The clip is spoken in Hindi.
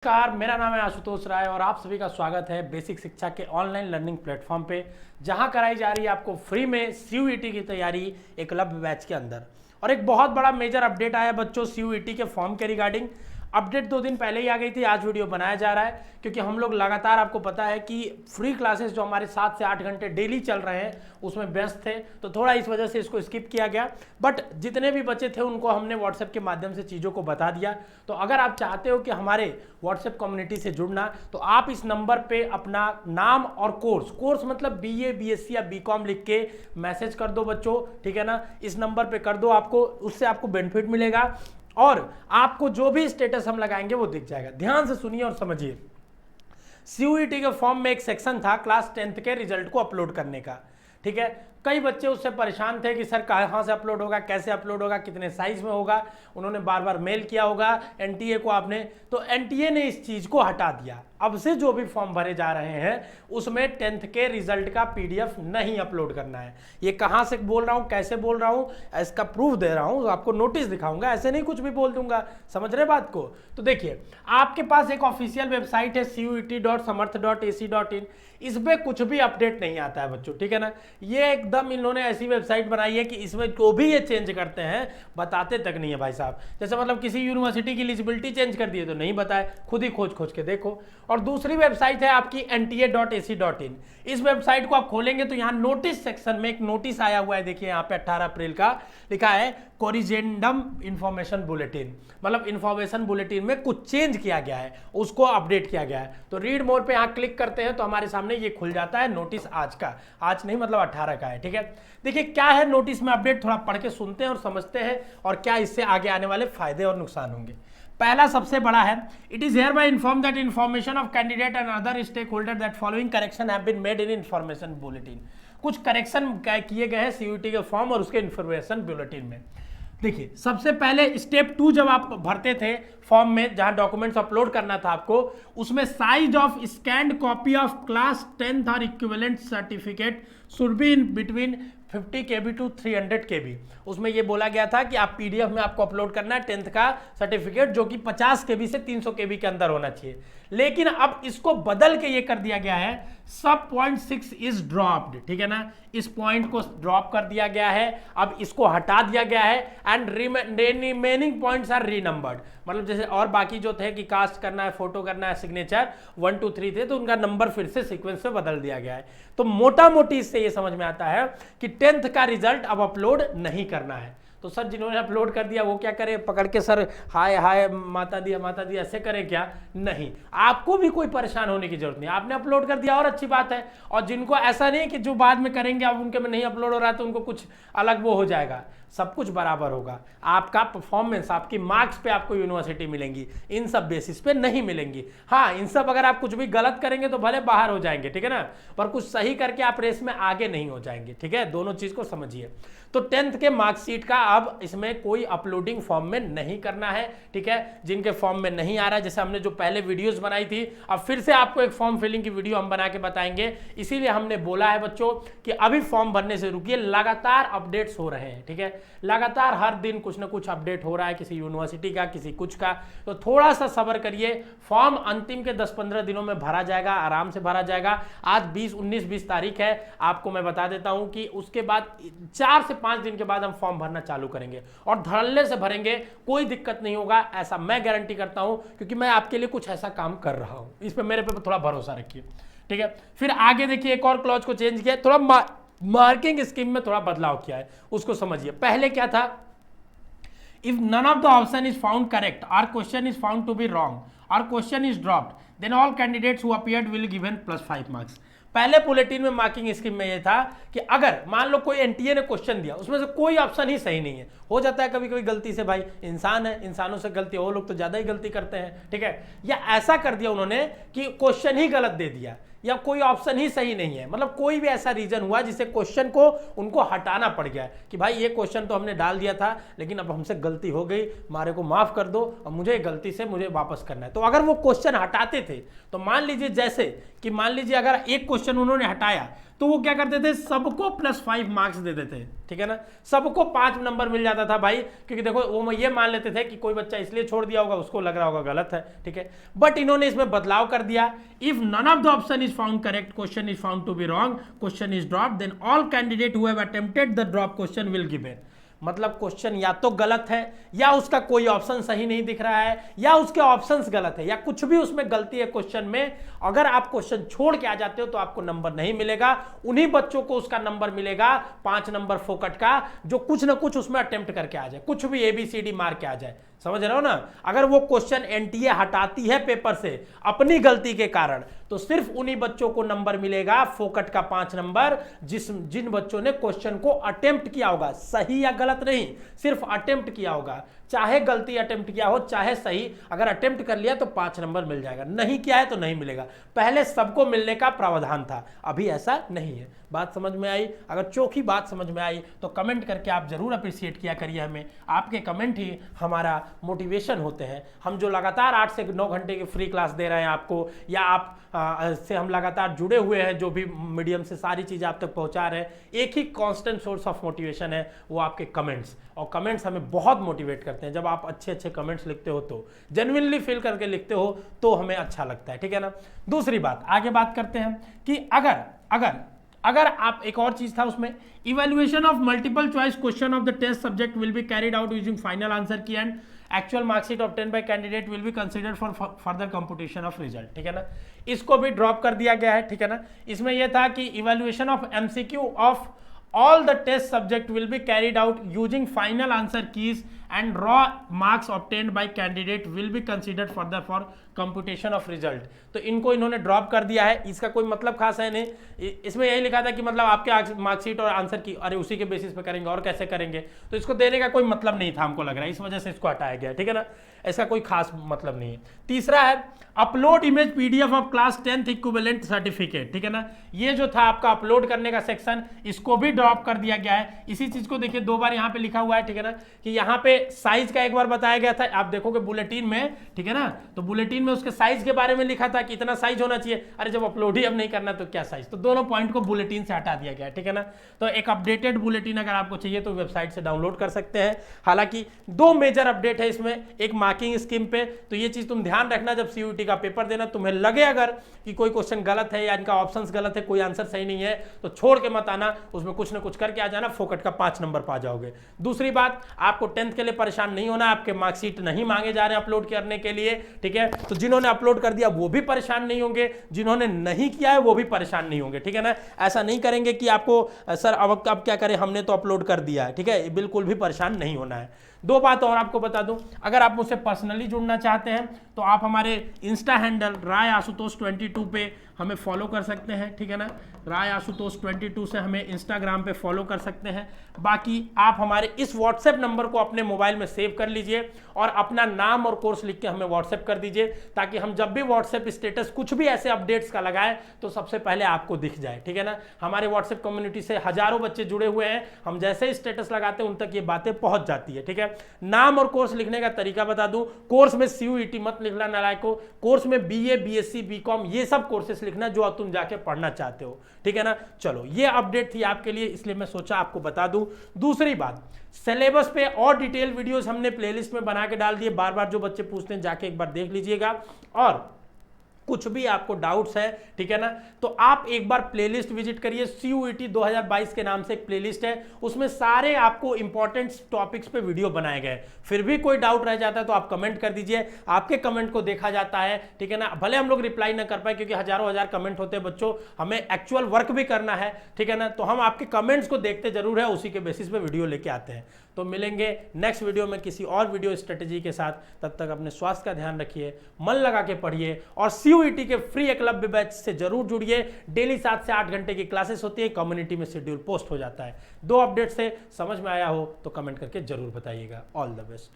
नमस्कार, मेरा नाम है आशुतोष राय और आप सभी का स्वागत है बेसिक शिक्षा के ऑनलाइन लर्निंग प्लेटफॉर्म पे, जहां कराई जा रही है आपको फ्री में सीयूईटी की तैयारी एकलव्य बैच के अंदर। और एक बहुत बड़ा मेजर अपडेट आया बच्चों सीयूईटी के फॉर्म के रिगार्डिंग। अपडेट 2 दिन पहले ही आ गई थी, आज वीडियो बनाया जा रहा है क्योंकि हम लोग लगातार, आपको पता है कि फ्री क्लासेस जो हमारे 7 से 8 घंटे डेली चल रहे हैं उसमें व्यस्त थे, तो थोड़ा इस वजह से इसको स्किप किया गया। बट जितने भी बच्चे थे उनको हमने व्हाट्सएप के माध्यम से चीज़ों को बता दिया। तो अगर आप चाहते हो कि हमारे व्हाट्सएप कम्युनिटी से जुड़ना, तो आप इस नंबर पे अपना नाम और कोर्स मतलब BA BSc या BCom लिख के मैसेज कर दो बच्चों, ठीक है ना। इस नंबर पे कर दो, आपको उससे आपको बेनिफिट मिलेगा और आपको जो भी स्टेटस हम लगाएंगे वो दिख जाएगा। ध्यान से सुनिए और समझिए। सीयूईटी के फॉर्म में एक सेक्शन था क्लास 10th के रिजल्ट को अपलोड करने का, ठीक है। कई बच्चे उससे परेशान थे कि सर कहाँ से अपलोड होगा, कैसे अपलोड होगा, कितने साइज में होगा। उन्होंने बार बार मेल किया होगा एनटीए को आपने, तो एनटीए ने इस चीज को हटा दिया। अब से जो भी फॉर्म भरे जा रहे हैं उसमें 10th के रिजल्ट का PDF नहीं अपलोड करना है। ये कहाँ से बोल रहा हूँ, कैसे बोल रहा हूँ, इसका प्रूफ दे रहा हूँ, आपको नोटिस दिखाऊंगा, ऐसे नहीं कुछ भी बोल दूंगा। समझ रहे बात को? तो देखिए, आपके पास एक ऑफिशियल वेबसाइट है cuet.samarth.ac.in। इस पे कुछ भी अपडेट नहीं आता है बच्चों, ठीक है ना। ये एकदम इन्होंने ऐसी वेबसाइट बनाई है कि इसमें जो भी ये चेंज करते हैं बताते तक नहीं है भाई साहब। जैसे मतलब किसी यूनिवर्सिटी की एलिजिबिलिटी चेंज कर दी है तो नहीं बताए, खुद ही खोज के देखो। और दूसरी वेबसाइट है आपकी nta.ac.in। इस वेबसाइट को आप खोलेंगे तो यहाँ नोटिस सेक्शन में एक नोटिस आया हुआ है, देखिए यहाँ पे 18 अप्रैल का लिखा है कोरिजेंडम इंफॉर्मेशन बुलेटिन, मतलब इंफॉर्मेशन बुलेटिन में कुछ चेंज किया गया है, उसको अपडेट किया गया है। तो रीड मोर पे यहाँ क्लिक करते हैं तो हमारे सामने ये खुल जाता है नोटिस आज का, आज नहीं मतलब 18 का है, ठीक है। देखिए क्या है नोटिस में अपडेट, थोड़ा पढ़ के सुनते हैं और समझते हैं और क्या इससे आगे आने वाले फायदे और नुकसान होंगे। पहला सबसे बड़ा है, it is hereby inform that information of candidate and other stakeholder that following correction have been made in information bulletin. कुछ करेक्शन किए गए हैं सीयूईटी के फॉर्म और उसके इन्फॉर्मेशन बुलेटिन में। देखिए सबसे पहले स्टेप 2 जब आप भरते थे फॉर्म में, जहां डॉक्यूमेंट्स अपलोड करना था आपको, उसमें size of scanned copy of class 10th और equivalent certificate should be in between 50 KB to 300 KB। उसमें ये बोला गया था कि आप PDF में आपको अपलोड करना है 10th का सर्टिफिकेट, जो कि 50 KB से 300 KB के अंदर होना चाहिए। लेकिन अब इसको बदल के ये कर दिया गया है, सब पॉइंट 6 इज ड्रॉप्ड, ठीक है ना। इस पॉइंट को ड्रॉप कर दिया गया है, अब इसको हटा दिया गया है एंड रिमेनिंग पॉइंट्स आर रीनंबर्ड। मतलब जैसे और बाकी जो थे कि कास्ट करना है, फोटो करना है, सिग्नेचर 1 2 3 थे, तो उनका नंबर फिर से सीक्वेंस में बदल दिया गया है। तो मोटा मोटी इससे ये समझ में आता है कि 10th का रिजल्ट अब अपलोड नहीं करना है। तो सर जिन्होंने अपलोड कर दिया वो क्या करे, पकड़ के सर हाय हाय माता दी ऐसे करें क्या? नहीं, आपको भी कोई परेशान होने की जरूरत नहीं, आपने अपलोड कर दिया और अच्छी बात है। और जिनको ऐसा नहीं कि जो बाद में करेंगे अब उनके में नहीं अपलोड हो रहा है तो उनको कुछ अलग वो हो जाएगा, सब कुछ बराबर होगा। आपका परफॉर्मेंस, आपकी मार्क्स पे आपको यूनिवर्सिटी मिलेंगी, इन सब बेसिस पे नहीं मिलेंगी। हाँ, इन सब अगर आप कुछ भी गलत करेंगे तो भले बाहर हो जाएंगे, ठीक है ना, पर कुछ सही करके आप रेस में आगे नहीं हो जाएंगे, ठीक है। दोनों चीज को समझिए। तो 10th के मार्कशीट का अब इसमें कोई अपलोडिंग फॉर्म में नहीं करना है, ठीक है। जिनके फॉर्म में नहीं आ रहा है, जैसे हमने जो पहले वीडियोस बनाई थी, अब फिर से आपको एक फॉर्म फिलिंग की वीडियो हम बना के बताएंगे। इसीलिए हमने बोला है बच्चों कि अभी फॉर्म भरने से रुकिए, लगातार अपडेट्स हो रहे हैं, ठीक है। लगातार हर दिन कुछ ना कुछ अपडेट हो रहा है, किसी यूनिवर्सिटी का, किसी कुछ का। तो थोड़ा सा सब्र करिए, फॉर्म अंतिम के 10-15 दिनों में भरा जाएगा, आराम से भरा जाएगा। आज 19-20 तारीख है, आपको मैं बता देता हूं कि उसके बाद 4 से 5 दिन के बाद हम फॉर्म भरना चालू करेंगे और धड़ल्ले से भरेंगे, कोई दिक्कत नहीं होगा, ऐसा मैं गारंटी करता हूं, क्योंकि मैं आपके लिए कुछ ऐसा काम कर रहा हूं। इस पे मेरे पे थोड़ा भरोसा रखिए, ठीक है। फिर आगे देखिए, एक और क्लॉज को चेंज किया, थोड़ा मार्किंग स्कीम में थोड़ा बदलाव किया है, उसको समझिए। पहले क्या था, if none of the option is found correct और question is found to be wrong और question is dropped then all candidates who appeared will given +5 marks. पहले बुलेटिन में मार्किंग स्कीम में ये था कि अगर मान लो कोई एनटीए ने क्वेश्चन दिया, उसमें से कोई ऑप्शन ही सही नहीं है, हो जाता है कभी कभी गलती से, भाई इंसान है, इंसानों से गलती, वो लोग तो ज्यादा ही गलती करते हैं, ठीक है। या ऐसा कर दिया उन्होंने कि क्वेश्चन ही गलत दे दिया या कोई ऑप्शन ही सही नहीं है, मतलब कोई भी ऐसा रीजन हुआ जिससे क्वेश्चन को उनको हटाना पड़ गया कि भाई ये क्वेश्चन तो हमने डाल दिया था लेकिन अब हमसे गलती हो गई, हमारे को माफ कर दो, अब मुझे गलती से मुझे वापस करना है। तो अगर वो क्वेश्चन हटाते थे तो मान लीजिए, जैसे कि मान लीजिए अगर एक क्वेश्चन उन्होंने हटाया तो वो क्या करते थे, सबको +5 मार्क्स दे देते, ठीक है ना, सबको 5 नंबर मिल जाता था भाई, क्योंकि देखो वो ये मान लेते थे कि कोई बच्चा इसलिए छोड़ दिया होगा, उसको लग रहा होगा गलत है, ठीक है। बट इन्होंने इसमें बदलाव कर दिया, if none of the option is found correct, question is found to be wrong, question is drop, then all candidate who have attempted the drop question will given. मतलब क्वेश्चन या तो गलत है, या उसका कोई ऑप्शन सही नहीं दिख रहा है, या उसके ऑप्शंस गलत है, या कुछ भी उसमें गलती है क्वेश्चन में, अगर आप क्वेश्चन छोड़ के आ जाते हो तो आपको नंबर नहीं मिलेगा। उन्हीं बच्चों को उसका नंबर मिलेगा 5 नंबर फोकट का, जो कुछ ना कुछ उसमें अटेम्प्ट करके आ जाए, कुछ भी ABCD मार के आ जाए, समझ रहे हो ना। अगर वो क्वेश्चन NTA हटाती है पेपर से अपनी गलती के कारण, तो सिर्फ उन्हीं बच्चों को नंबर मिलेगा फोकट का 5 नंबर, जिन बच्चों ने क्वेश्चन को अटेम्प्ट किया होगा, सही या गलत नहीं, सिर्फ अटेम्प्ट किया होगा, चाहे गलती अटेम्प्ट किया हो चाहे सही, अगर अटेम्प्ट कर लिया तो 5 नंबर मिल जाएगा, नहीं किया है तो नहीं मिलेगा। पहले सबको मिलने का प्रावधान था, अभी ऐसा नहीं है। बात समझ में आई? अगर चौखी बात समझ में आई तो कमेंट करके आप जरूर अप्रिशिएट किया करिए हमें, आपके कमेंट ही हमारा मोटिवेशन होते हैं। हम जो लगातार 8 से 9 घंटे की फ्री क्लास दे रहे हैं आपको, या आप से हम लगातार जुड़े हुए हैं, जो भी मीडियम से सारी चीज़ें आप तक पहुंचा रहे हैं, एक ही कांस्टेंट सोर्स ऑफ मोटिवेशन है, वो आपके कमेंट्स। और कमेंट्स हमें बहुत मोटिवेट करते हैं। जब आप अच्छे अच्छे कमेंट्स लिखते हो, तो जेन्युइनली फील करके लिखते हो, तो हमें अच्छा लगता है, ठीक है ना। दूसरी बात, आगे बात करते हैं कि अगर आप, एक और चीज था उसमें, evaluation of multiple choice question of the test subject will be carried out using final answer key and actual marksheet obtain by candidate will be considered for further computation of result, ठीक है ना। इसको भी ड्रॉप कर दिया गया है, ठीक है ना। इसमें यह था कि evaluation of MCQ of all the test subject will be carried out using final answer keys and raw marks obtained by candidate will be considered further for computation of result। तो इनको इन्होंने ड्रॉप कर दिया है, इसका कोई मतलब खास है नहीं। इसमें यही लिखा था कि मतलब आपके मार्कशीट और आंसर की, अरे उसी के बेसिस पे करेंगे और कैसे करेंगे, तो इसको देने का कोई मतलब नहीं था हमको लग रहा है, इस वजह से इसको हटाया गया, ठीक है ना। इसका कोई खास मतलब नहीं है। तीसरा है upload image PDF of class 10th equivalent certificate, ठीक है ना। ये जो था आपका अपलोड करने का सेक्शन, इसको भी ड्रॉप कर दिया गया है। इसी चीज को देखिए 2 बार यहाँ पे लिखा हुआ है, ठीक है ना, कि यहाँ पे साइज का एक बार बताया गया था, आप देखोगे बुलेटिन में, ठीक है ना, तो बुलेटिन में उसके साइज के बारे में लिखा था कि इतना साइज होना चाहिए। अरे जब अपलोड ही अब नहीं करना तो क्या साइज, तो दोनों पॉइंट को बुलेटिन से हटा दिया गया, ठीक है ना। तो एक अपडेटेड बुलेटिन अगर आपको चाहिए तो वेबसाइट से डाउनलोड कर सकते हैं। हालांकि 2 मेजर अपडेट है इसमें, एक मार्किंग स्कीम पे, तो ये चीज तुम ध्यान रखना, जब CUET का पेपर देना तुम्हें लगे अगर कि कोई क्वेश्चन गलत है या इनका ऑप्शंस गलत है, कोई आंसर सही नहीं है, तो छोड़ के मत आना, उसमें कुछ ना कुछ करके आ जाना, फोकट का 5 नंबर पा जाओगे। दूसरी बात, आपको 10th के लिए परेशान नहीं होना, आपके मार्कशीट नहीं मांगे जा रहे हैं अपलोड करने के लिए, ठीक है। तो जिन्होंने अपलोड कर दिया वो भी परेशान नहीं होंगे, जिन्होंने नहीं किया है वो भी परेशान नहीं होंगे, ठीक है ना। ऐसा नहीं करेंगे कि आपको सर अब क्या करें, हमने तो अपलोड कर दिया है, ठीक है, बिल्कुल भी परेशान नहीं होना है। 2 बात और आपको बता दूं, अगर आप मुझसे पर्सनली जुड़ना चाहते हैं तो आप हमारे इंस्टा हैंडल राय आशुतोष 22 पे हमें फॉलो कर सकते हैं, ठीक है ना। राय आशुतोष 22 से हमें इंस्टाग्राम पे फॉलो कर सकते हैं। बाकी आप हमारे इस व्हाट्सएप नंबर को अपने मोबाइल में सेव कर लीजिए और अपना नाम और कोर्स लिख के हमें व्हाट्सएप कर दीजिए, ताकि हम जब भी व्हाट्सएप स्टेटस कुछ भी ऐसे अपडेट्स का लगाएं तो सबसे पहले आपको दिख जाए, ठीक है ना। हमारे व्हाट्सएप कम्युनिटी से हजारों बच्चे जुड़े हुए हैं, हम जैसे ही स्टेटस लगाते हैं उन तक ये बातें पहुंच जाती है, ठीक है। नाम और कोर्स लिखने का तरीका बता दूं, कोर्स में CUET मत लिखना नालायको, कोर्स में BA BSc BCom ये सब कोर्सेस लिखना जो तुम जाके पढ़ना चाहते हो, ठीक है ना। चलो ये अपडेट थी आपके लिए, इसलिए मैं सोचा आपको बता दूं। दूसरी बात, सिलेबस पे और डिटेल वीडियोस हमने प्लेलिस्ट में बना के डाल दिए, बार बार जो बच्चे पूछते हैं जाके एक बार देख लीजिएगा। और कुछ भी आपको डाउट्स है, ठीक है ना, तो आप एक बार प्लेलिस्ट विजिट करिए, CUET 2022 के नाम से एक प्लेलिस्ट है, उसमें सारे आपको इंपॉर्टेंट टॉपिक्स पे वीडियो बनाए गए। फिर भी कोई डाउट रह जाता है तो आप कमेंट कर दीजिए, आपके कमेंट को देखा जाता है, ठीक है ना। भले हम लोग रिप्लाई ना कर पाए क्योंकि हजारों कमेंट होते हैं बच्चों, हमें एक्चुअल वर्क भी करना है, ठीक है ना, तो हम आपके कमेंट्स को देखते जरूर है, उसी के बेसिस पे वीडियो लेके आते हैं। तो मिलेंगे नेक्स्ट वीडियो में किसी और वीडियो स्ट्रेटेजी के साथ, तब तक अपने स्वास्थ्य का ध्यान रखिए, मन लगा के पढ़िए और CUET के फ्री एकलव्य बैच से जरूर जुड़िए। डेली 7 से 8 घंटे की क्लासेस होती है, कम्युनिटी में शेड्यूल पोस्ट हो जाता है। 2 अपडेट से समझ में आया हो तो कमेंट करके जरूर बताइएगा। All the best.